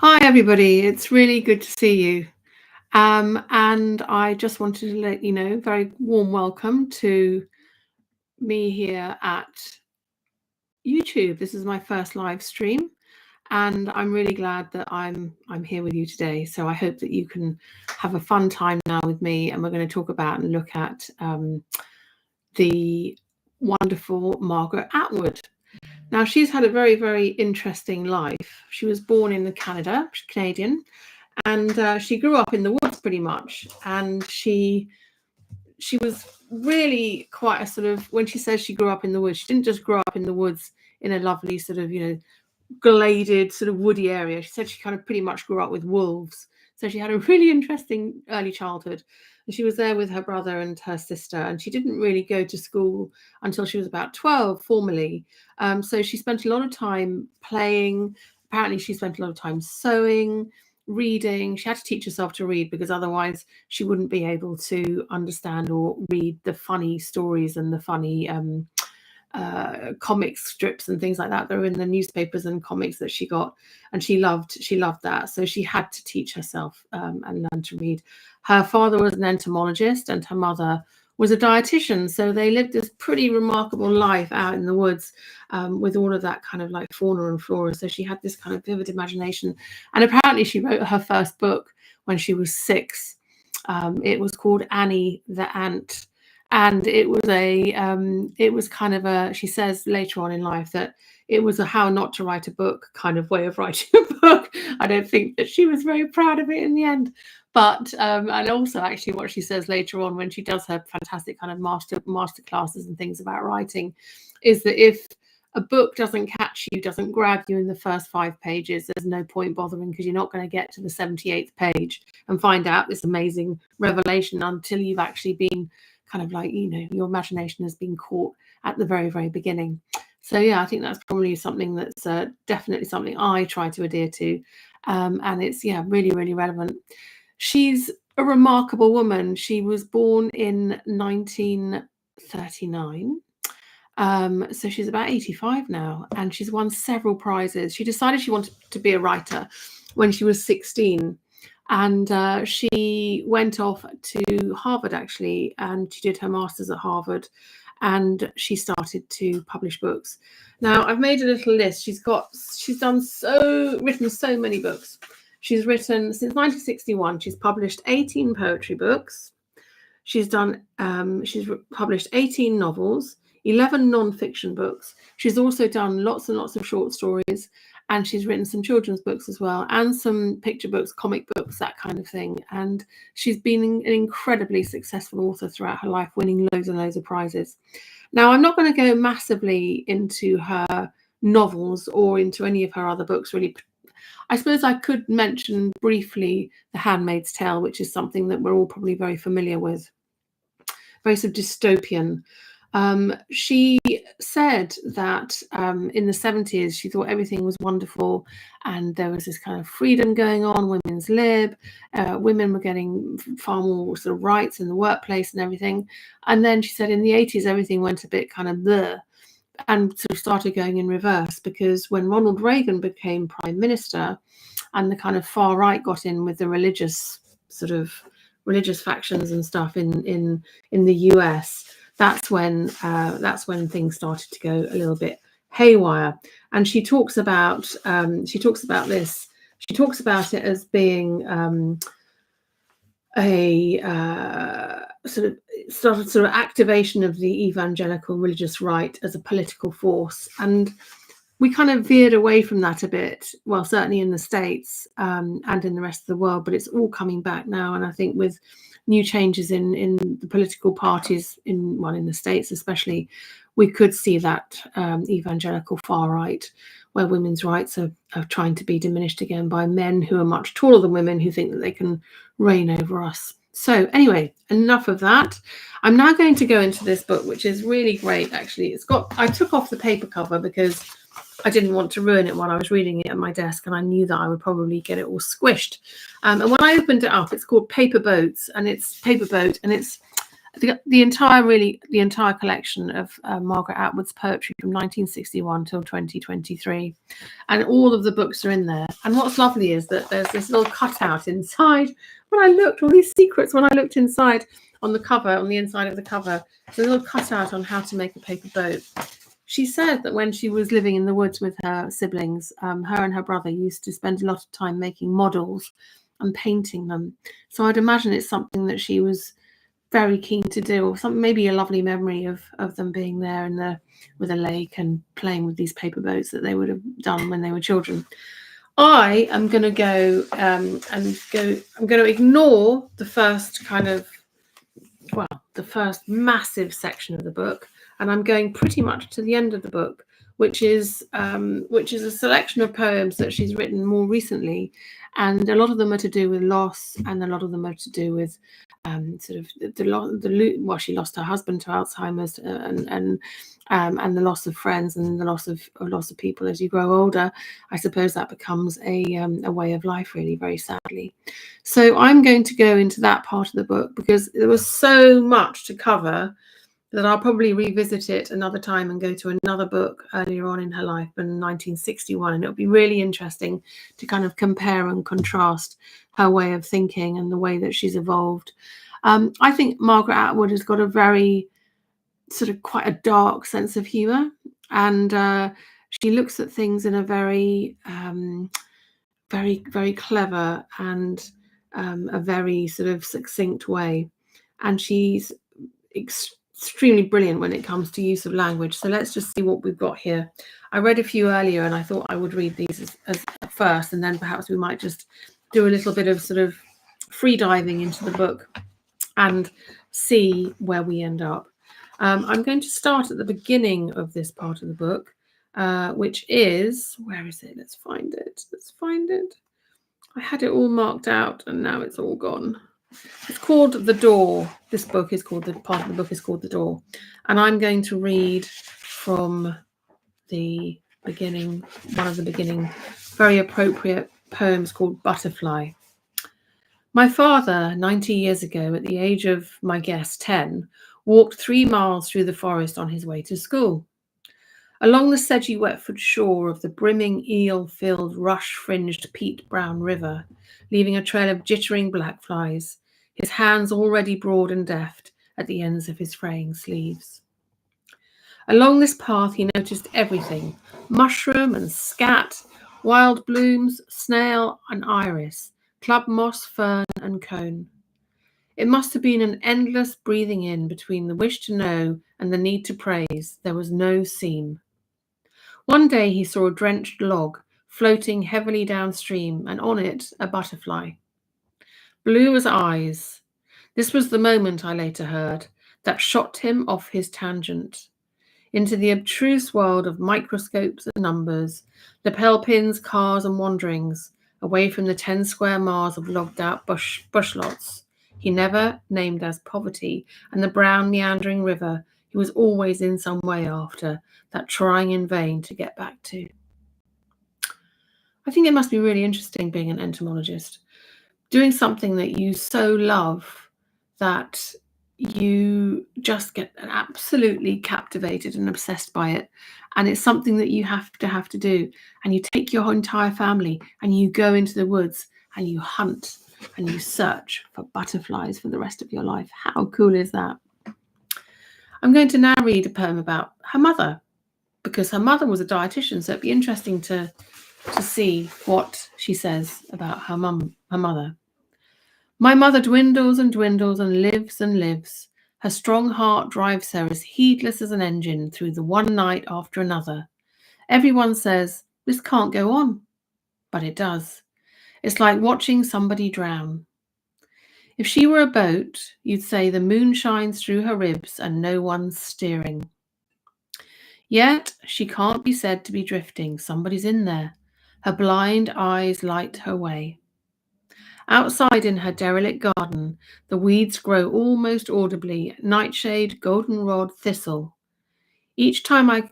Hi, everybody. It's really good to see you. And I just wanted to let you know, very warm welcome to me here at YouTube. This is my first live stream, and I'm really glad that I'm here with you today. So I hope that you can have a fun time now with me, and we're going to talk about and look at the wonderful Margaret Atwood. Now, she's had a very, very interesting life. She was born in Canada, she's Canadian, and she grew up in the woods pretty much. And she was really quite a sort of, when she says she grew up in the woods, she didn't just grow up in the woods in a lovely sort of, gladed sort of woody area. She said she kind of pretty much grew up with wolves. So she had a really interesting early childhood. And she was there with her brother and her sister, and she didn't really go to school until she was about 12 formally. So she spent a lot of time playing. Apparently she spent a lot of time sewing, reading. She had to teach herself to read because otherwise she wouldn't be able to understand or read the funny stories and the funny comic strips and things like that are in the newspapers and comics that she got, and she loved that. So she had to teach herself and learn to read. Her father was an entomologist and her mother was a dietitian, so they lived this pretty remarkable life out in the woods with all of that kind of like fauna and flora. So she had this kind of vivid imagination, and apparently she wrote her first book when she was 6. It was called Annie the Ant, and it was kind of a, she says later on in life that it was a how not to write a book kind of way of writing a book. I don't think that she was very proud of it in the end. But and also actually what she says later on when she does her fantastic kind of master classes and things about writing is that if a book doesn't catch you, doesn't grab you in the first 5 pages, there's no point bothering, because you're not going to get to the 78th page and find out this amazing revelation until you've actually been kind of like, your imagination has been caught at the very, very beginning. So yeah, I think that's probably something that's definitely something I try to adhere to. And it's, really, really relevant. She's a remarkable woman. She was born in 1939. So she's about 85 now, and she's won several prizes. She decided she wanted to be a writer when she was 16. And she went off to Harvard, actually, and she did her master's at Harvard, and she started to publish books. Now, I've made a little list. She's written so many books. She's written, since 1961, she's published 18 poetry books. She's published 18 novels, 11 non-fiction books. She's also done lots and lots of short stories, and she's written some children's books as well, and some picture books, comic books, that kind of thing. And she's been an incredibly successful author throughout her life, winning loads and loads of prizes. Now, I'm not going to go massively into her novels or into any of her other books, really. I suppose I could mention briefly The Handmaid's Tale, which is something that we're all probably very familiar with. Very sort of dystopian. She said that in the 70s, she thought everything was wonderful and there was this kind of freedom going on, women's lib, women were getting far more sort of rights in the workplace and everything. And then she said in the 80s, everything went a bit kind of bleh, and sort of started going in reverse, because when Ronald Reagan became prime minister and the kind of far right got in with the religious factions and stuff in the US, that's when things started to go a little bit haywire. And she talks about this. She talks about it as being a sort of activation of the evangelical religious right as a political force. And we kind of veered away from that a bit, well, certainly in the States and in the rest of the world, but it's all coming back now. And I think with new changes in the political parties in the States especially, we could see that evangelical far right, where women's rights are trying to be diminished again by men who are much taller than women, who think that they can reign over us. So anyway, enough of that. I'm now going to go into this book, which is really great, actually. I took off the paper cover because I didn't want to ruin it while I was reading it at my desk, and I knew that I would probably get it all squished. And when I opened it up, it's called Paper Boats, and it's The entire collection of Margaret Atwood's poetry from 1961 till 2023, and all of the books are in there. And what's lovely is that there's this little cutout inside. When I looked, all these secrets, when I looked inside on the cover, on the inside of the cover, there's a little cutout on how to make a paper boat. She said that when she was living in the woods with her siblings, her and her brother used to spend a lot of time making models and painting them. So I'd imagine it's something that she was very keen to do, or something, maybe a lovely memory of them being there in the with a lake and playing with these paper boats that they would have done when they were children. I am going to go I'm going to ignore the first the first massive section of the book, and I'm going pretty much to the end of the book, which is a selection of poems that she's written more recently, and a lot of them are to do with loss, and a lot of them are to do with she lost her husband to Alzheimer's, and the loss of friends, and the loss of people as you grow older. I suppose that becomes a way of life, really, very sadly. So I'm going to go into that part of the book because there was so much to cover that I'll probably revisit it another time and go to another book earlier on in her life, in 1961, and it'll be really interesting to kind of compare and contrast her way of thinking and the way that she's evolved. I think Margaret Atwood has got a very sort of quite a dark sense of humour, and she looks at things in a very, very clever and a very sort of succinct way, and she's extremely brilliant when it comes to use of language. So let's just see what we've got here. I read a few earlier, and I thought I would read these as first, and then perhaps we might just do a little bit of sort of free diving into the book and see where we end up. I'm going to start at the beginning of this part of the book, which is, where is it? Let's find it. I had it all marked out, and now it's all gone. It's called The Door. This book is called, part of the book is called The Door. And I'm going to read from the beginning, one of the beginning, very appropriate poems called Butterfly. My father, 90 years ago, at the age of, my guess, 10, walked 3 miles through the forest on his way to school. Along the sedgy Wetford shore of the brimming eel-filled, rush-fringed peat-brown river, leaving a trail of jittering black flies, his hands already broad and deft at the ends of his fraying sleeves. Along this path he noticed everything, mushroom and scat, wild blooms, snail and iris, club moss, fern and cone. It must have been an endless breathing in between the wish to know and the need to praise. There was no seam. One day he saw a drenched log floating heavily downstream, and on it a butterfly. Blue as eyes. This was the moment, I later heard, that shot him off his tangent into the abstruse world of microscopes and numbers, lapel pins, cars and wanderings, away from the 10 square miles of logged-out bush lots he never named as poverty, and the brown meandering river he was always in some way after, that trying in vain to get back to. I think it must be really interesting being an entomologist, doing something that you so love that you just get absolutely captivated and obsessed by it, and it's something that you have to do, and you take your entire family and you go into the woods and you hunt and you search for butterflies for the rest of your life. How cool is that? I'm going to now read a poem about her mother, because her mother was a dietitian, so it'd be interesting to see what she says about her mother. My mother dwindles and dwindles and lives. Her strong heart drives her as heedless as an engine through the one night after another. Everyone says, this can't go on. But it does. It's like watching somebody drown. If she were a boat, you'd say the moon shines through her ribs and no one's steering. Yet she can't be said to be drifting. Somebody's in there. Her blind eyes light her way. Outside in her derelict garden, the weeds grow almost audibly, nightshade, goldenrod, thistle. Each time I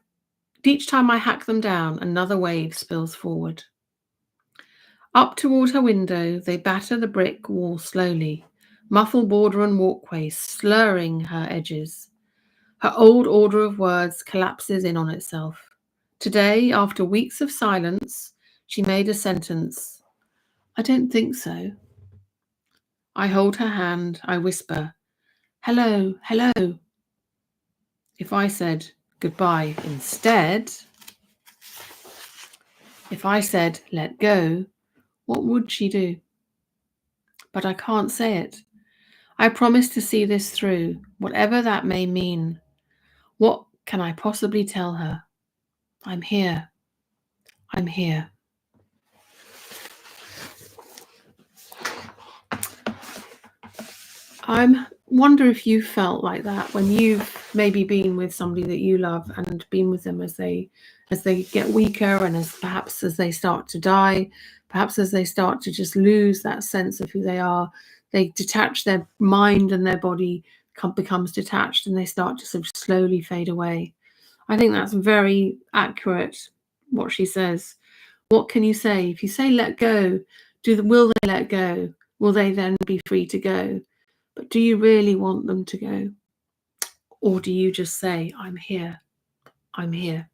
hack them down, another wave spills forward. Up toward her window, they batter the brick wall slowly, muffled border and walkway slurring her edges. Her old order of words collapses in on itself. Today, after weeks of silence, she made a sentence. I don't think so. I hold her hand. I whisper, hello, hello. If I said goodbye instead, if I said let go, what would she do? But I can't say it. I promise to see this through, whatever that may mean. What can I possibly tell her? I'm here. I'm here. I wonder if you felt like that when you've maybe been with somebody that you love and been with them as they get weaker and as they start to die, perhaps as they start to just lose that sense of who they are, they detach, their mind and their body becomes detached and they start to sort of slowly fade away. I think that's very accurate what she says. What can you say? If you say let go, will they let go? Will they then be free to go? But do you really want them to go? Or do you just say, I'm here, I'm here?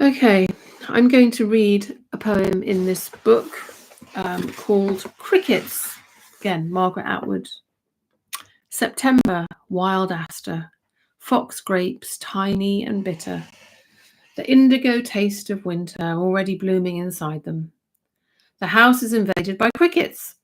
Okay, I'm going to read a poem in this book called Crickets. Again, Margaret Atwood. September, wild aster, fox grapes, tiny and bitter, the indigo taste of winter already blooming inside them. The house is invaded by crickets.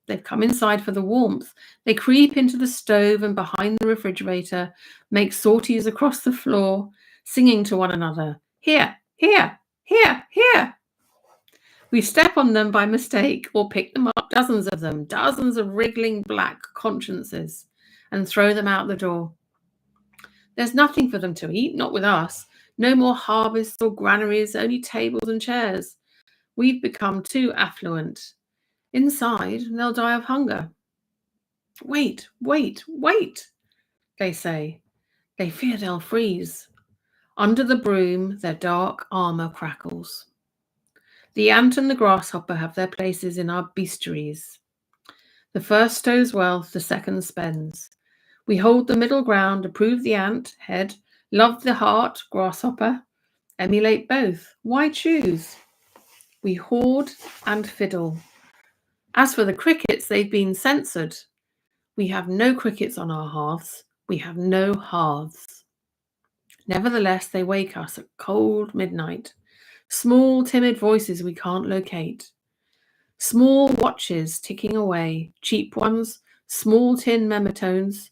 They've come inside for the warmth. They creep into the stove and behind the refrigerator, make sorties across the floor, singing to one another, here, here, here, here. We step on them by mistake or pick them up, dozens of them, dozens of wriggling black consciences, and throw them out the door. There's nothing for them to eat, not with us. No more harvests or granaries, only tables and chairs. We've become too affluent. Inside, they'll die of hunger. Wait, wait, wait, they say. They fear they'll freeze. Under the broom, their dark armour crackles. The ant and the grasshopper have their places in our bestiaries. The first stows wealth, the second spends. We hold the middle ground, approve the ant, head, love the heart, grasshopper, emulate both. Why choose? We hoard and fiddle. As for the crickets, they've been censored. We have no crickets on our hearths. We have no hearths. Nevertheless, they wake us at cold midnight. Small, timid voices we can't locate. Small watches ticking away, cheap ones, small tin memotones.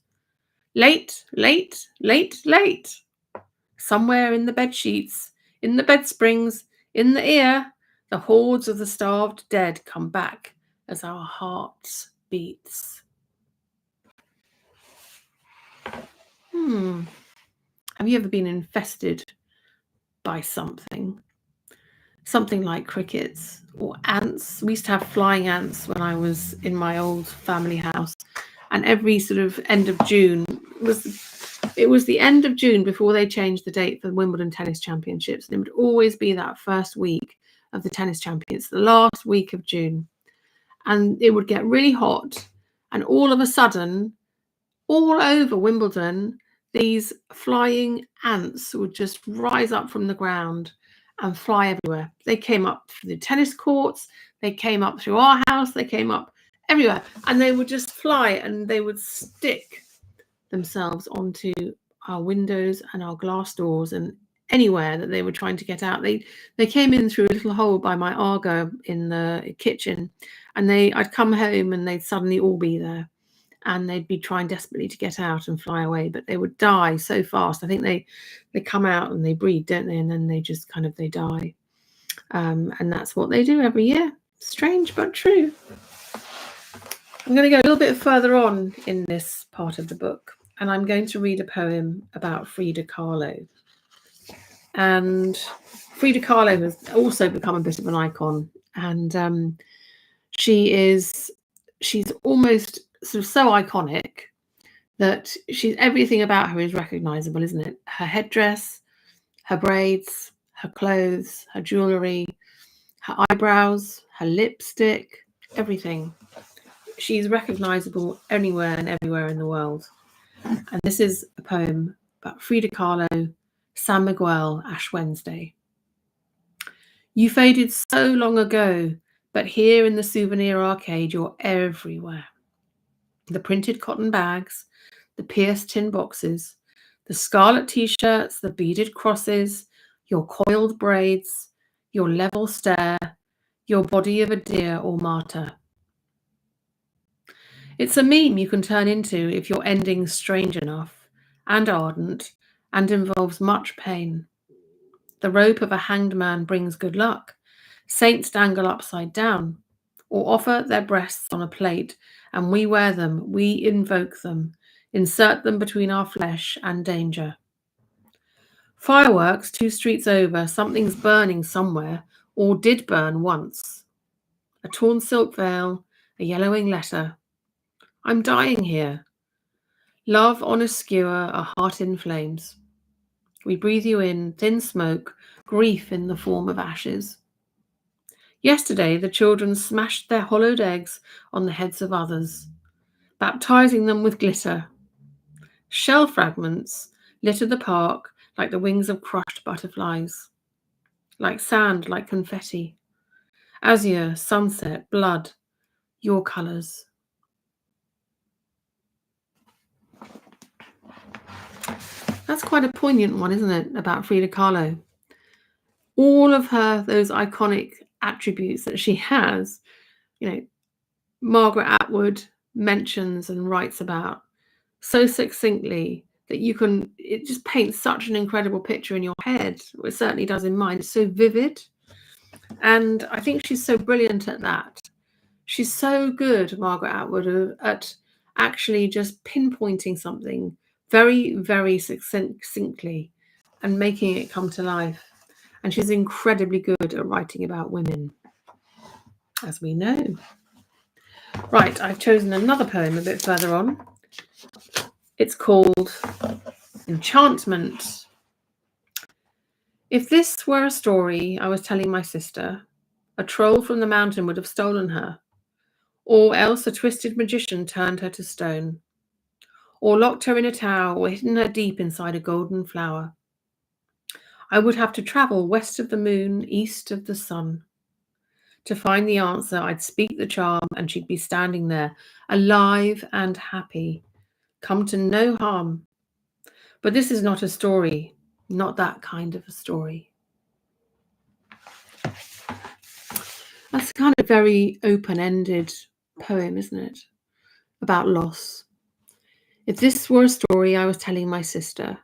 Late, late, late, late. Somewhere in the bed sheets, in the bed springs, in the ear, the hordes of the starved dead come back as our hearts beats. Have you ever been infested by something? Something like crickets or ants. We used to have flying ants when I was in my old family house. And every sort of end of June, it was the end of June before they changed the date for the Wimbledon Tennis Championships. And it would always be that first week of the tennis champions, the last week of June. And it would get really hot. And all of a sudden, all over Wimbledon, these flying ants would just rise up from the ground and fly everywhere. They came up through the tennis courts, they came up through our house, they came up everywhere, and they would just fly and they would stick themselves onto our windows and our glass doors and anywhere that they were trying to get out. They came in through a little hole by my Argo in the kitchen, and I'd come home and they'd suddenly all be there. And they'd be trying desperately to get out and fly away, but they would die so fast. I think they come out and they breed, don't they? And then they just they die. And that's what they do every year. Strange, but true. I'm going to go a little bit further on in this part of the book, and I'm going to read a poem about Frida Kahlo. And Frida Kahlo has also become a bit of an icon. And she's almost sort of so iconic that everything about her is recognizable, isn't it? Her headdress, her braids, her clothes, her jewelry, her eyebrows, her lipstick, everything. She's recognizable anywhere and everywhere in the world. And this is a poem about Frida Kahlo, San Miguel, Ash Wednesday. You faded so long ago, but here in the souvenir arcade, you're everywhere. The printed cotton bags, the pierced tin boxes, the scarlet t-shirts, the beaded crosses, your coiled braids, your level stare, your body of a deer or martyr. It's a meme you can turn into if your ending's strange enough and ardent and involves much pain. The rope of a hanged man brings good luck. Saints dangle upside down or offer their breasts on a plate, and we wear them, we invoke them, insert them between our flesh and danger. Fireworks 2 streets over, something's burning somewhere, or did burn once. A torn silk veil, a yellowing letter. I'm dying here. Love on a skewer, a heart in flames. We breathe you in, thin smoke, grief in the form of ashes. Yesterday, the children smashed their hollowed eggs on the heads of others, baptizing them with glitter. Shell fragments litter the park like the wings of crushed butterflies, like sand, like confetti. Azure, sunset, blood, your colours. That's quite a poignant one, isn't it, about Frida Kahlo? All of those iconic attributes that she has, Margaret Atwood mentions and writes about so succinctly that it just paints such an incredible picture in your head. It certainly does in mine. It's so vivid. And I think she's so brilliant at that. She's so good, Margaret Atwood, at actually just pinpointing something very, very succinctly and making it come to life. And she's incredibly good at writing about women, as we know. Right, I've chosen another poem a bit further on. It's called Enchantment. If this were a story I was telling my sister, a troll from the mountain would have stolen her, or else a twisted magician turned her to stone, or locked her in a tower, or hidden her deep inside a golden flower. I would have to travel west of the moon, east of the sun. To find the answer, I'd speak the charm, and she'd be standing there, alive and happy, come to no harm. But this is not a story, not that kind of a story. That's kind of very open-ended poem, isn't it? About loss. If this were a story I was telling my sister,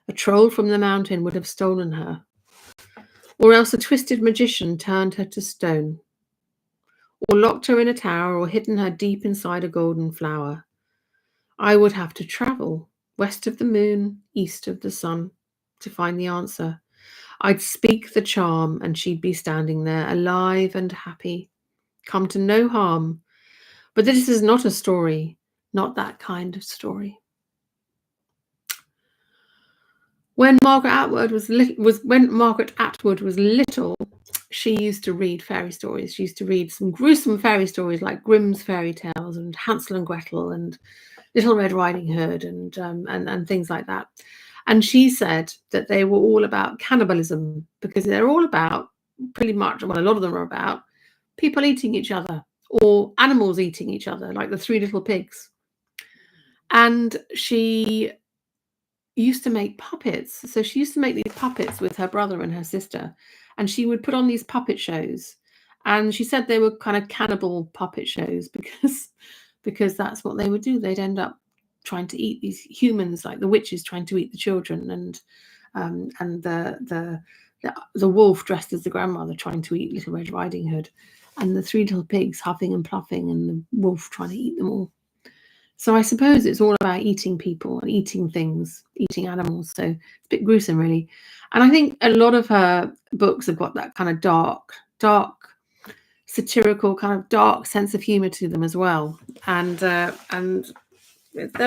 a troll from the mountain would have stolen her, or else a twisted magician turned her to stone, or locked her in a tower, or hidden her deep inside a golden flower. I would have to travel west of the moon, east of the sun, to find the answer. I'd speak the charm, and she'd be standing there, alive and happy, come to no harm. But this is not a story, not that kind of story. When Margaret Atwood was little, she used to read fairy stories. She used to read some gruesome fairy stories like Grimm's fairy tales and Hansel and Gretel and Little Red Riding Hood and things like that. And she said that they were all about cannibalism because they're all about pretty much, well, a lot of them are about people eating each other or animals eating each other, like the 3 Little Pigs. And she used to make puppets. So she used to make these puppets with her brother and her sister, and she would put on these puppet shows. And she said they were kind of cannibal puppet shows because that's what they would do. They'd end up trying to eat these humans, like the witches trying to eat the children, and the wolf dressed as the grandmother trying to eat Little Red Riding Hood, and the 3 Little Pigs huffing and puffing, and the wolf trying to eat them all. So I suppose it's all about eating people and eating things, eating animals. So it's a bit gruesome, really. And I think a lot of her books have got that kind of dark, satirical, kind of dark sense of humour to them as well. And they're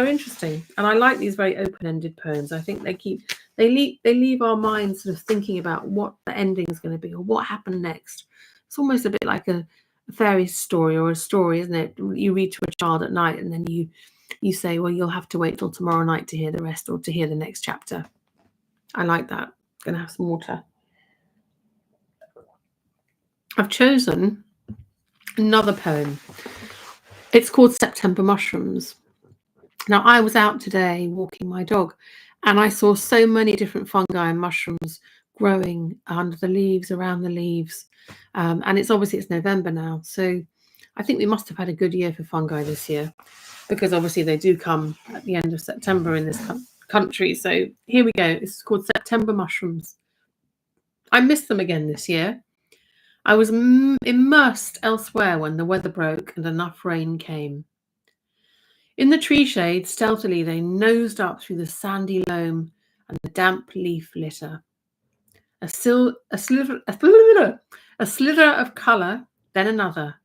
interesting. And I like these very open-ended poems. I think they leave our minds sort of thinking about what the ending is going to be or what happened next. It's almost a bit like a fairy story or a story, isn't it? You read to a child at night and then you say, well, you'll have to wait till tomorrow night to hear the rest or to hear the next chapter. I like that. Gonna have some water. I've chosen another poem. It's called September Mushrooms. Now, I was out today walking my dog and I saw so many different fungi and mushrooms growing under the leaves, around the leaves. And it's November now. So I think we must have had a good year for fungi this year, because obviously they do come at the end of September in this country. So here we go. It's called September Mushrooms. I missed them again this year. I was immersed elsewhere when the weather broke and enough rain came. In the tree shade, stealthily they nosed up through the sandy loam and the damp leaf litter. A slither of colour, then another,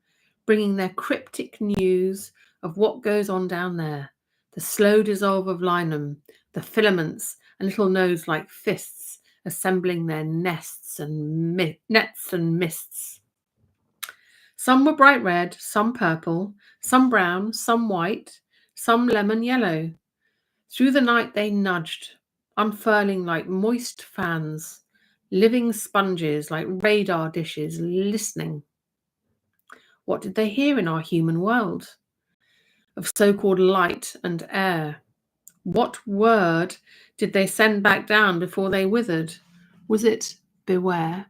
bringing their cryptic news of what goes on down there, the slow dissolve of linum, the filaments and little nodes like fists assembling their nets and mists. Some were bright red, some purple, some brown, some white, some lemon yellow. Through the night they nudged, unfurling like moist fans, living sponges like radar dishes, listening. What did they hear in our human world? Of so-called light and air. What word did they send back down before they withered? Was it beware?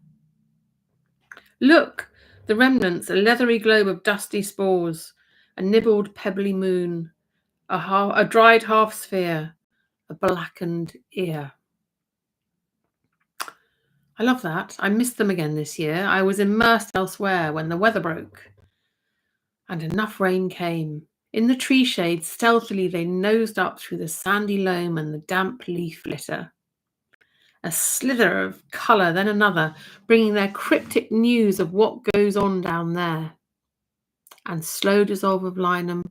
Look, the remnants, a leathery globe of dusty spores, a nibbled pebbly moon, a dried half sphere, a blackened ear. I love that. I missed them again this year. I was immersed elsewhere when the weather broke and enough rain came. In the tree shade, stealthily they nosed up through the sandy loam and the damp leaf litter. A slither of colour, then another, bringing their cryptic news of what goes on down there. And slow dissolve of linum,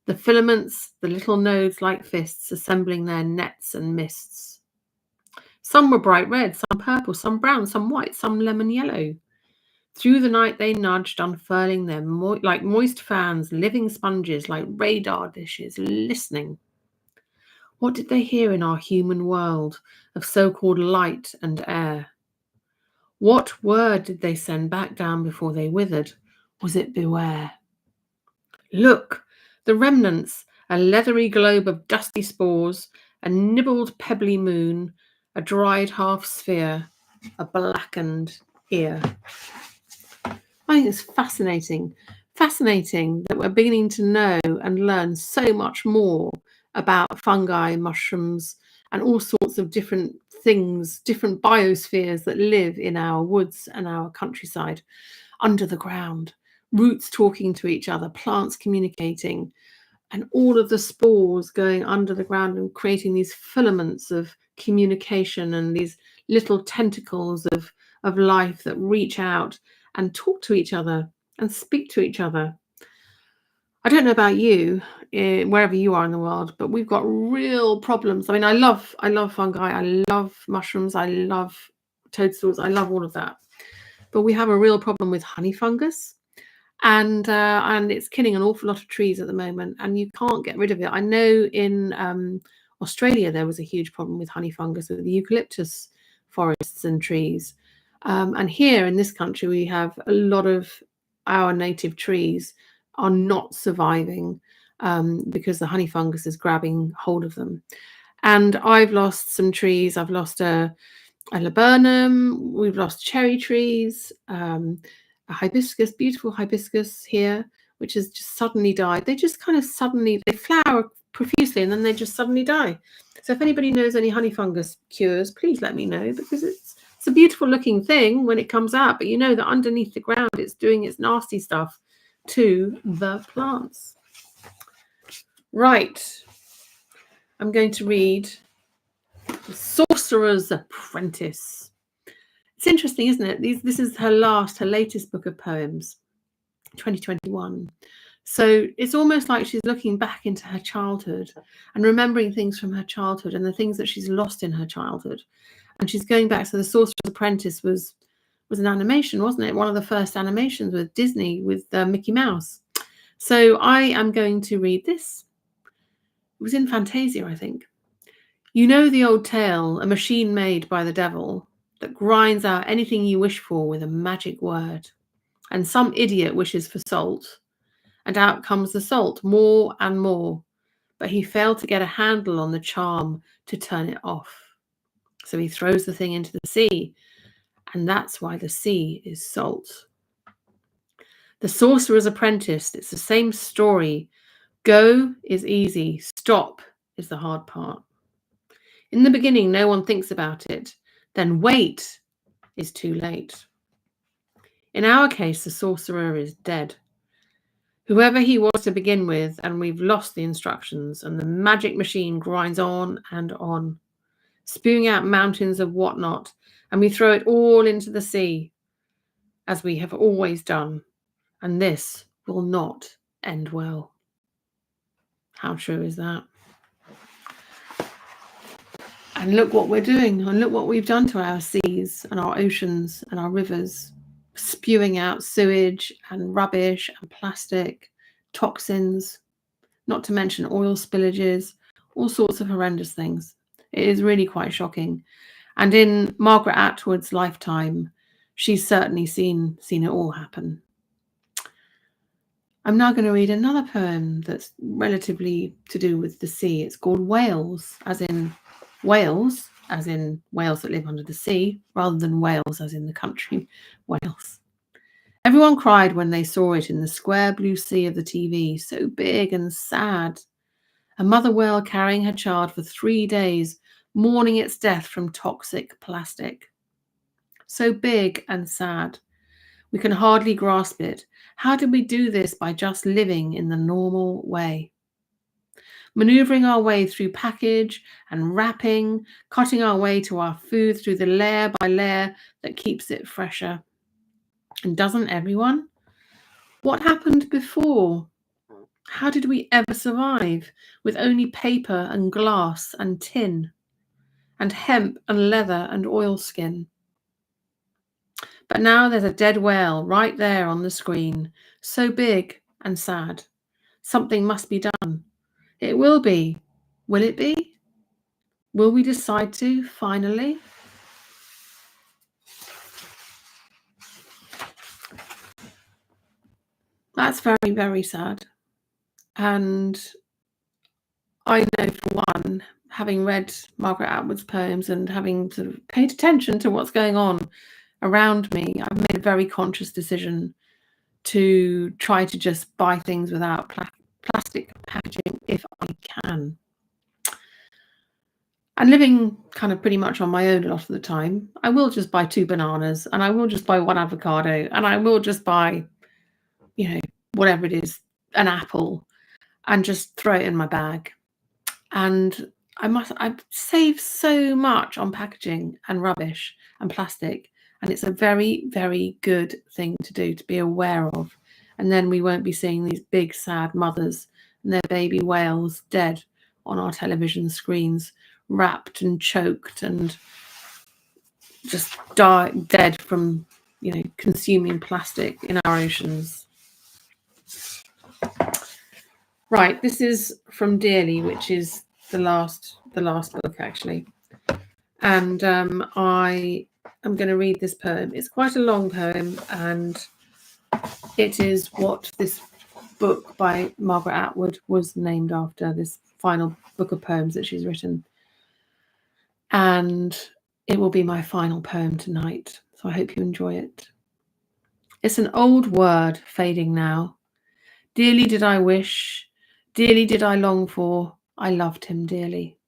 the filaments, the little nodes like fists, assembling their nets and mists. Some were bright red, some purple, some brown, some white, some lemon yellow. Through the night they nudged, unfurling their like moist fans, living sponges like radar dishes, listening. What did they hear in our human world of so-called light and air? What word did they send back down before they withered? Was it beware? Look, the remnants, a leathery globe of dusty spores, a nibbled pebbly moon, a dried half sphere, a blackened ear. I think it's fascinating that we're beginning to know and learn so much more about fungi, mushrooms, and all sorts of different things, different biospheres that live in our woods and our countryside, under the ground, roots talking to each other, plants communicating, and all of the spores going under the ground and creating these filaments of communication and these little tentacles of life that reach out and talk to each other and speak to each other. I don't know about you, wherever you are in the world, but we've got real problems. I mean, I love fungi, I love mushrooms, I love toadstools, I love all of that. But we have a real problem with honey fungus, and it's killing an awful lot of trees at the moment, and you can't get rid of it. I know in Australia there was a huge problem with honey fungus with the eucalyptus forests and trees. And here in this country, we have a lot of our native trees are not surviving because the honey fungus is grabbing hold of them. And I've lost some trees. I've lost a laburnum. We've lost cherry trees, a hibiscus, beautiful hibiscus here, which has just suddenly died. They just kind of suddenly, they flower profusely and then they just suddenly die. So if anybody knows any honey fungus cures, please let me know, because it's a beautiful looking thing when it comes out, but you know that underneath the ground it's doing its nasty stuff to the plants. Right, I'm going to read The Sorcerer's Apprentice. It's interesting, isn't it? This is her latest book of poems, 2021. So it's almost like she's looking back into her childhood and remembering things from her childhood and the things that she's lost in her childhood. And she's going back. So The Sorcerer's Apprentice was was an animation, wasn't it? One of the first animations with Disney, with Mickey Mouse. So I am going to read this. It was in Fantasia, I think. You know the old tale, a machine made by the devil that grinds out anything you wish for with a magic word. And some idiot wishes for salt, and out comes the salt, more and more. But he failed to get a handle on the charm to turn it off. So he throws the thing into the sea, and that's why the sea is salt. The Sorcerer's Apprentice, it's the same story. Go is easy, stop is the hard part. In the beginning, no one thinks about it. Then wait is too late. In our case, the sorcerer is dead. Whoever he was to begin with, and we've lost the instructions, and the magic machine grinds on, spewing out mountains of whatnot, and we throw it all into the sea, as we have always done, and this will not end well. How true is that? And look what we're doing, and look what we've done to our seas and our oceans and our rivers, spewing out sewage and rubbish and plastic, toxins, not to mention oil spillages, all sorts of horrendous things. It is really quite shocking. And in Margaret Atwood's lifetime, she's certainly seen it all happen. I'm now going to read another poem that's relatively to do with the sea. It's called Whales, as in whales that live under the sea, rather than Wales as in the country Wales. Everyone cried when they saw it in the square blue sea of the TV, so big and sad. A mother whale carrying her child for 3 days, mourning its death from toxic plastic. So big and sad. We can hardly grasp it. How did we do this by just living in the normal way? Maneuvering our way through package and wrapping, cutting our way to our food through the layer by layer that keeps it fresher. And doesn't everyone? What happened before? How did we ever survive with only paper and glass and tin and hemp and leather and oilskin? But now there's a dead whale right there on the screen, so big and sad. Something must be done. It will be. Will it be? Will we decide to, finally? That's very, very sad. And I know, for one, having read Margaret Atwood's poems and having sort of paid attention to what's going on around me, I've made a very conscious decision to try to just buy things without plastic packaging if I can. And living kind of pretty much on my own a lot of the time, I will just buy 2 bananas, and I will just buy 1 avocado, and I will just buy, whatever it is, an apple, and just throw it in my bag. And I've saved so much on packaging and rubbish and plastic, and it's a very, very good thing to do, to be aware of. And then we won't be seeing these big, sad mothers and their baby whales dead on our television screens, wrapped and choked and just dead from, consuming plastic in our oceans. Right, this is from Dearly, which is the last book, actually. And I am going to read this poem. It's quite a long poem, and it is what this book by Margaret Atwood was named after, this final book of poems that she's written. And it will be my final poem tonight, so I hope you enjoy it. It's an old word fading now. Dearly did I wish, dearly did I long for, I loved him dearly.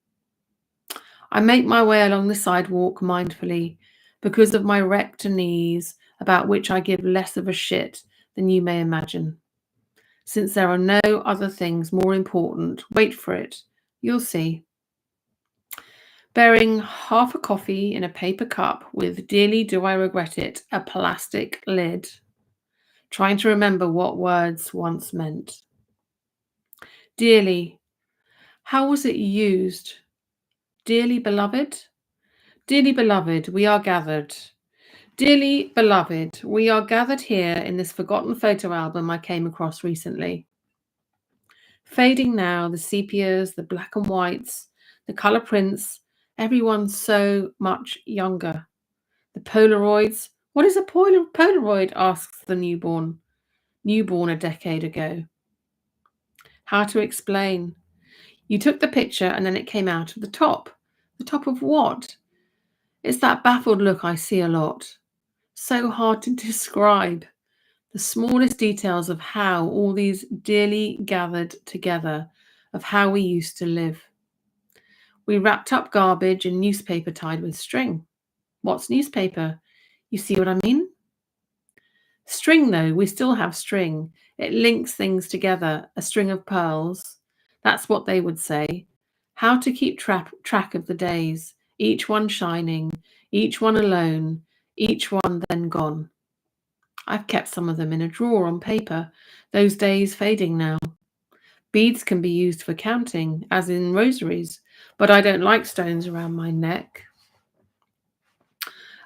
I make my way along the sidewalk mindfully because of my wrecked knees, about which I give less of a shit than you may imagine. Since there are no other things more important, wait for it, you'll see. Bearing half a coffee in a paper cup with dearly do I regret it, a plastic lid. Trying to remember what words once meant. Dearly, how was it used? Dearly beloved? Dearly beloved, we are gathered. Dearly beloved, we are gathered here in this forgotten photo album I came across recently. Fading now, the sepias, the black and whites, the colour prints, everyone's so much younger. The Polaroids. What is a Polaroid? Asks the newborn a decade ago. How to explain? You took the picture and then it came out of the top. The top of what? It's that baffled look I see a lot. So hard to describe. The smallest details of how all these dearly gathered together, of how we used to live. We wrapped up garbage in newspaper tied with string. What's newspaper? You see what I mean? String, though, we still have string. It links things together, a string of pearls. That's what they would say. How to keep track of the days, each one shining, each one alone, each one then gone. I've kept some of them in a drawer on paper, those days fading now. Beads can be used for counting, as in rosaries, but I don't like stones around my neck.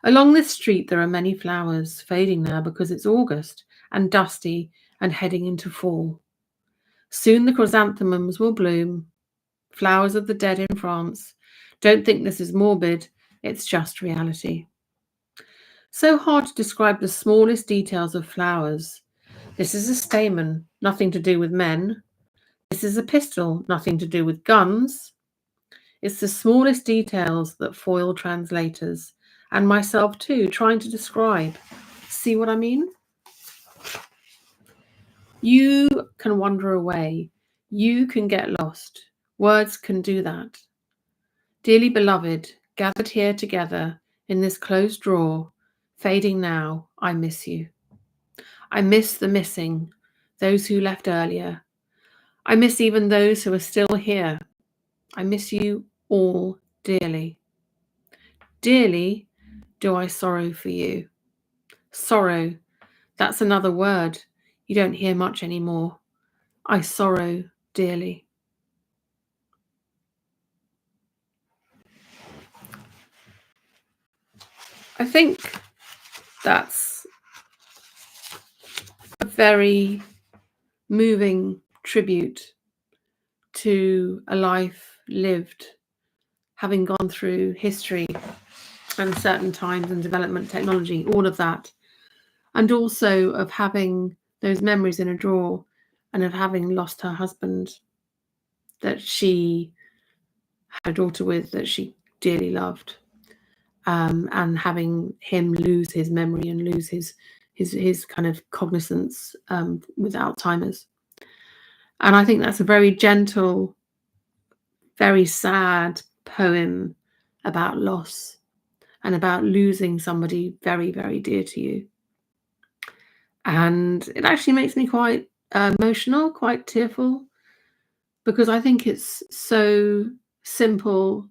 Along this street there are many flowers, fading now because it's August and dusty and heading into fall. Soon the chrysanthemums will bloom, flowers of the dead in France. Don't think this is morbid, it's just reality. So hard to describe the smallest details of flowers. This is a stamen, nothing to do with men. This is a pistol, nothing to do with guns. It's the smallest details that foil translators, and myself too, trying to describe. See what I mean? You can wander away. You can get lost. Words can do that. Dearly beloved, gathered here together in this closed drawer, fading now, I miss you. I miss the missing, those who left earlier. I miss even those who are still here. I miss you all dearly. Dearly do I sorrow for you. Sorrow, that's another word you don't hear much anymore. I sorrow dearly. I think that's a very moving tribute to a life lived, having gone through history and certain times and development technology, all of that, and also of having those memories in a drawer and of having lost her husband that she had a daughter with that she dearly loved, and having him lose his memory and lose his kind of cognizance with Alzheimer's. And I think that's a very gentle, very sad poem about loss and about losing somebody very, very dear to you. And it actually makes me quite emotional, quite tearful, because I think it's so simple,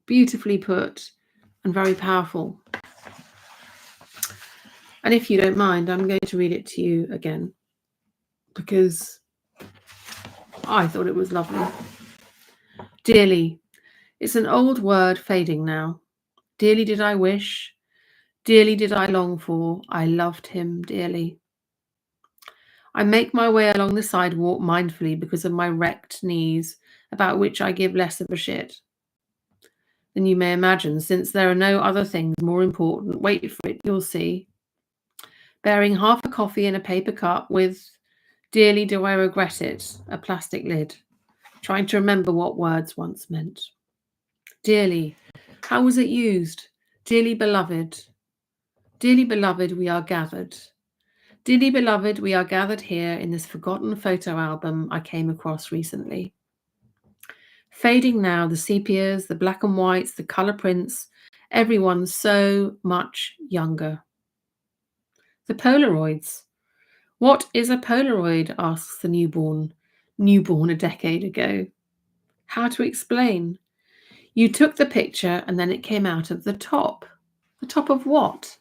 beautifully put, and very powerful. And if you don't mind, I'm going to read it to you again, because I thought it was lovely. Dearly, it's an old word fading now. Dearly did I wish, dearly did I long for, I loved him dearly. I make my way along the sidewalk mindfully because of my wrecked knees, about which I give less of a shit than you may imagine, since there are no other things more important. Wait for it, you'll see. Bearing half a coffee in a paper cup with, dearly do I regret it, a plastic lid, trying to remember what words once meant. Dearly, how was it used? Dearly beloved, we are gathered. Dearly beloved, we are gathered here in this forgotten photo album I came across recently. Fading now, the sepias, the black and whites, the colour prints, everyone's so much younger. The Polaroids. What is a Polaroid? Asks the newborn a decade ago. How to explain? You took the picture and then it came out of the top. The top of what?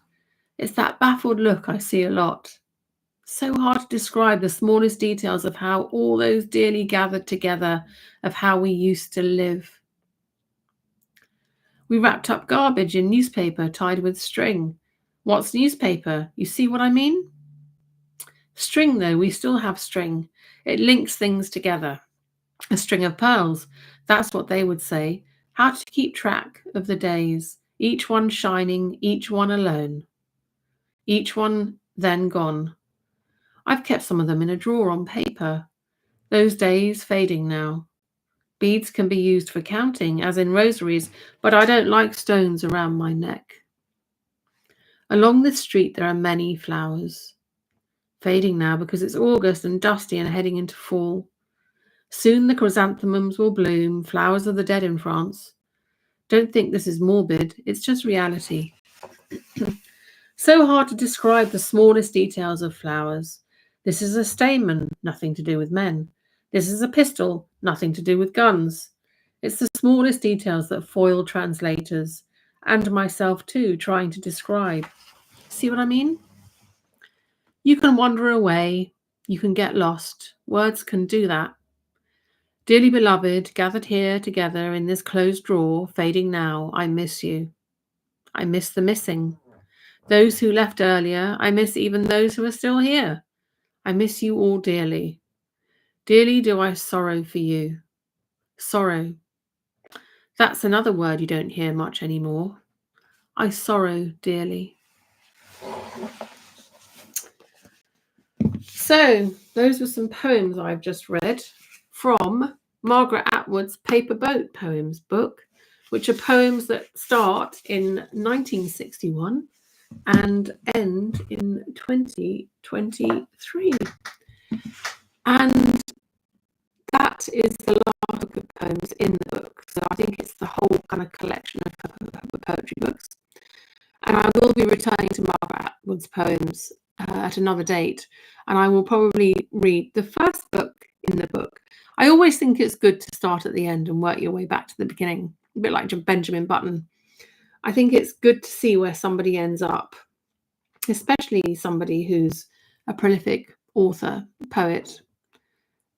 It's that baffled look I see a lot. So hard to describe the smallest details of how all those dearly gathered together, of how we used to live. We wrapped up garbage in newspaper tied with string. What's newspaper? You see what I mean? String, though, we still have string. It links things together. A string of pearls. That's what they would say. How to keep track of the days, each one shining, each one alone. Each one then gone. I've kept some of them in a drawer on paper. Those days fading now. Beads can be used for counting, as in rosaries, but I don't like stones around my neck. Along this street there are many flowers. Fading now because it's August and dusty and heading into fall. Soon the chrysanthemums will bloom, flowers of the dead in France. Don't think this is morbid, it's just reality. So hard to describe the smallest details of flowers. This is a stamen, nothing to do with men. This is a pistol, nothing to do with guns. It's the smallest details that foil translators, and myself too, trying to describe. See what I mean? You can wander away, you can get lost. Words can do that. Dearly beloved, gathered here together in this closed drawer, fading now, I miss you. I miss the missing. Those who left earlier, I miss even those who are still here. I miss you all dearly. Dearly do I sorrow for you. Sorrow. That's another word you don't hear much anymore. I sorrow dearly. So, those were some poems I've just read from Margaret Atwood's Paper Boat Poems book, which are poems that start in 1961 and end in 2023. And that is the last book of poems in the book. So I think it's the whole kind of collection of poetry books. And I will be returning to Margaret Atwood's poems at another date. And I will probably read the first book in the book. I always think it's good to start at the end and work your way back to the beginning, a bit like Benjamin Button. I think it's good to see where somebody ends up, especially somebody who's a prolific author, poet,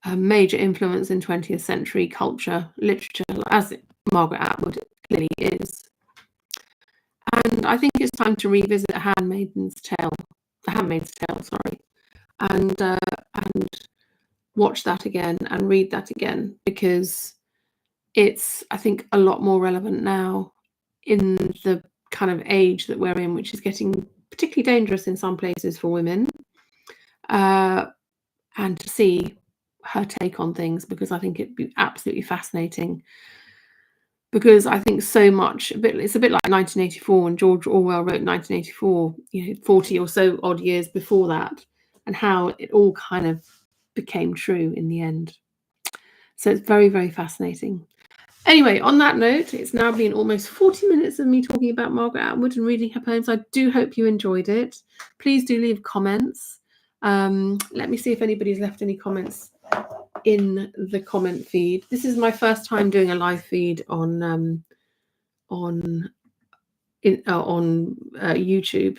a major influence in 20th century culture, literature, as Margaret Atwood clearly is. And I think it's time to revisit The Handmaid's Tale, and watch that again and read that again, because it's, I think, a lot more relevant now in the kind of age that we're in, which is getting particularly dangerous in some places for women, and to see her take on things, because I think it'd be absolutely fascinating. Because I think so much, it's a bit like 1984 when George Orwell wrote 1984, 40 or so odd years before that, and how it all kind of became true in the end. So it's very, very fascinating. Anyway, on that note, it's now been almost 40 minutes of me talking about Margaret Atwood and reading her poems. I do hope you enjoyed it. Please do leave comments. Let me see if anybody's left any comments in the comment feed. This is my first time doing a live feed on YouTube,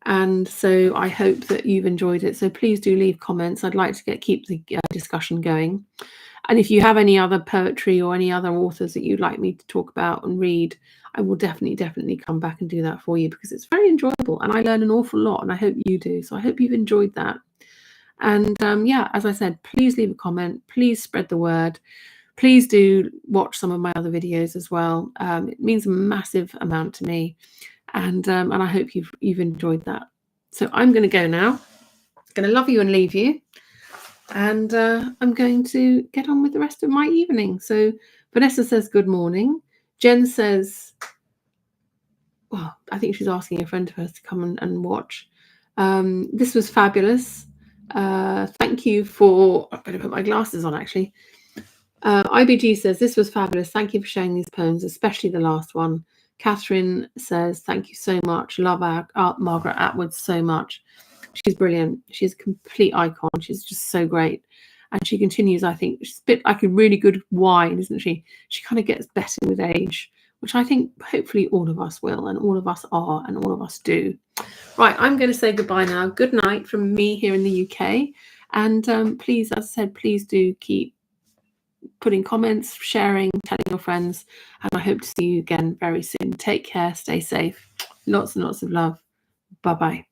and so I hope that you've enjoyed it. So please do leave comments. I'd like to keep the discussion going. And if you have any other poetry or any other authors that you'd like me to talk about and read, I will definitely come back and do that for you, because it's very enjoyable and I learn an awful lot, and I hope you do. So I hope you've enjoyed that. And yeah, as I said, please leave a comment, please spread the word, please do watch some of my other videos as well. It means a massive amount to me, and I hope you've enjoyed that. So I'm going to go now. I'm going to love you and leave you, and I'm going to get on with the rest of my evening. So Vanessa says good morning. Jen says, well, I think she's asking a friend of hers to come and watch. This was fabulous. Thank you for, I better put my glasses on actually. IBG says, this was fabulous. Thank you for sharing these poems, especially the last one. Catherine says, thank you so much. Love Margaret Atwood so much. She's brilliant. She's a complete icon. She's just so great. And she continues, I think, she's a bit like a really good wine, isn't she? She kind of gets better with age, which I think hopefully all of us will, and all of us are, and all of us do. Right, I'm going to say goodbye now. Good night from me here in the UK. And please, as I said, please do keep putting comments, sharing, telling your friends. And I hope to see you again very soon. Take care, stay safe. Lots and lots of love. Bye bye.